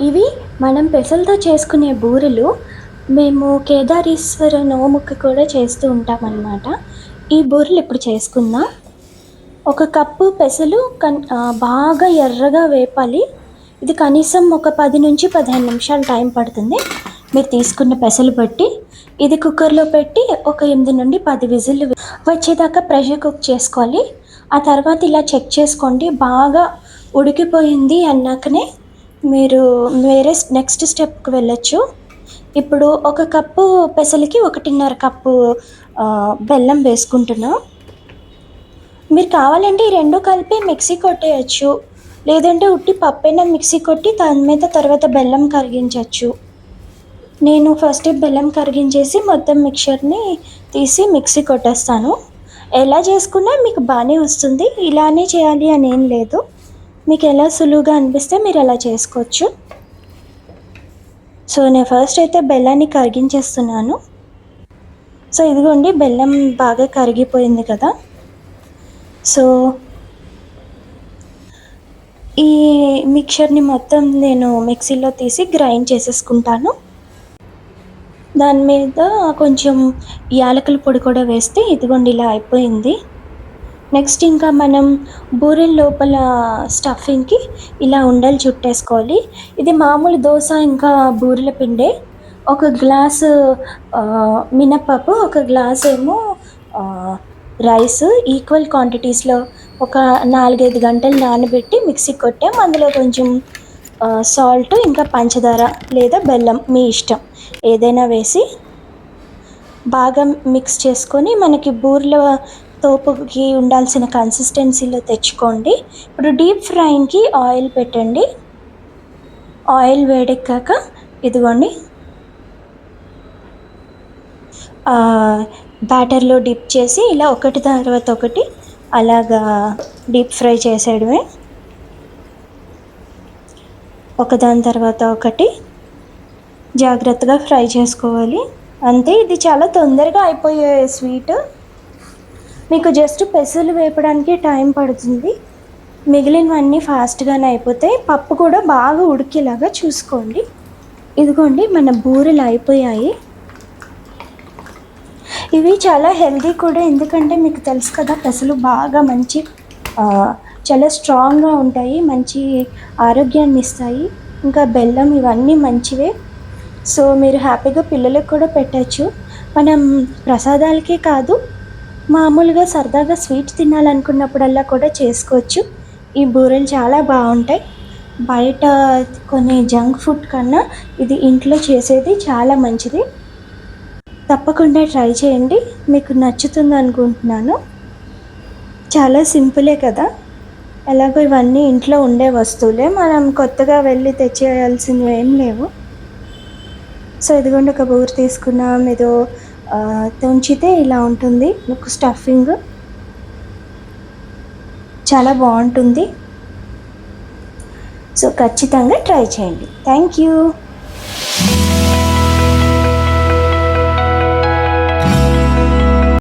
ఇవి మనం పెసలతో చేసుకునే బూరెలు. మేము కేదారేశ్వర నోముకి కూడా చేస్తూ ఉంటామన్నమాట. ఈ బూరెలు ఇప్పుడు చేసుకుందాం. ఒక కప్పు పెసలు బాగా ఎర్రగా వేపాలి. ఇది కనీసం ఒక 10-15 నిమిషాలు టైం పడుతుంది. మీరు తీసుకున్న పెసలు బట్టి. ఇది కుక్కర్లో పెట్టి ఒక 8-10 విజిల్లు వచ్చేదాకా ప్రెషర్ కుక్ చేసుకోవాలి. ఆ తర్వాత ఇలా చెక్ చేసుకోండి. బాగా ఉడికిపోయింది అన్నాకనే మీరు నెక్స్ట్ స్టెప్కి వెళ్ళొచ్చు. ఇప్పుడు ఒక కప్పు పెసలకి 1.5 కప్పు బెల్లం వేసుకుంటున్నాం. మీరు కావాలంటే ఈ రెండు కలిపి మిక్సీ కొట్టేయచ్చు, లేదంటే ఉట్టి పప్పైనా మిక్సీ కొట్టి దాని మీద తర్వాత బెల్లం కరిగించవచ్చు. నేను ఫస్ట్ బెల్లం కరిగించేసి మొత్తం మిక్చర్ని తీసి మిక్సీ కొట్టేస్తాను. ఎలా చేసుకున్నా మీకు బాగానే వస్తుంది. ఇలానే చేయాలి అని ఏం లేదు. మీకు ఎలా సులువుగా అనిపిస్తే మీరు అలా చేసుకోవచ్చు. సో నేను ఫస్ట్ అయితే బెల్లాన్ని కరిగించేస్తున్నాను. సో ఇదిగోండి, బెల్లం బాగా కరిగిపోయింది కదా. సో ఈ మిక్చర్ని మొత్తం నేను మిక్సీలో తీసి గ్రైండ్ చేసేసుకుంటాను. దాని మీద కొంచెం యాలకుల పొడి కూడా వేస్తే ఇదిగోండి ఇలా అయిపోయింది. నెక్స్ట్ ఇంకా మనం బూరెల లోపల స్టఫింగ్కి ఇలా ఉండలు చుట్టేసుకోవాలి. ఇది మామూలు దోశ ఇంకా బూరెల పిండే. ఒక గ్లాసు మినప్పప్పు, ఒక గ్లాస్ ఏమో రైస్ ఈక్వల్ క్వాంటిటీస్లో ఒక 4-5 గంటలు నానబెట్టి మిక్సీ కొట్టాం. అందులో కొంచెం సాల్ట్, ఇంకా పంచదార లేదా బెల్లం మీ ఇష్టం ఏదైనా వేసి బాగా మిక్స్ చేసుకొని మనకి బూరెల తోపుకి ఉండాల్సిన కన్సిస్టెన్సీలో తెచ్చుకోండి. ఇప్పుడు డీప్ ఫ్రైయింగ్కి ఆయిల్ పెట్టండి. ఆయిల్ వేడెక్కాక ఇదిగోండి బ్యాటర్లో డిప్ చేసి ఇలా ఒకటి తర్వాత ఒకటి అలాగా డీప్ ఫ్రై చేసేయడమే. ఒకదాని తర్వాత ఒకటి జాగ్రత్తగా ఫ్రై చేసుకోవాలి. అంతే, ఇది చాలా తొందరగా అయిపోయే స్వీట్. మీకు జస్ట్ పెసలు వేపడానికి టైం పడుతుంది, మిగిలినవన్నీ ఫాస్ట్గానే అయిపోతాయి. పప్పు కూడా బాగా ఉడికేలాగా చూసుకోండి. ఇదిగోండి మన బూరెలు అయిపోయాయి. ఇవి చాలా హెల్దీ కూడా, ఎందుకంటే మీకు తెలుసు కదా పెసలు బాగా మంచి చాలా స్ట్రాంగ్గా ఉంటాయి, మంచి ఆరోగ్యాన్ని ఇస్తాయి. ఇంకా బెల్లం ఇవన్నీ మంచివే. సో మీరు హ్యాపీగా పిల్లలకు కూడా పెట్టచ్చు. మనం ప్రసాదాలకే కాదు, మామూలుగా సరదాగా స్వీట్ తినాలనుకున్నప్పుడల్లా కూడా చేసుకోవచ్చు. ఈ బూరెలు చాలా బాగుంటాయి. బయట కొనే జంక్ ఫుడ్ కన్నా ఇది ఇంట్లో చేసేది చాలా మంచిది. తప్పకుండా ట్రై చేయండి, మీకు నచ్చుతుంది అనుకుంటున్నాను. చాలా సింపులే కదా. ఎలాగో ఇవన్నీ ఇంట్లో ఉండే వస్తువులే, మనం కొత్తగా వెళ్ళి తెచ్చేయాల్సినవి ఏం లేవు. సో ఇదిగోండి ఒక బూరె తీసుకున్నాం. ఏదో తుంచితే ఇలా ఉంటుంది మీకు స్టఫింగ్, చాలా బాగుంటుంది. సో ఖచ్చితంగా ట్రై చేయండి. Thank you.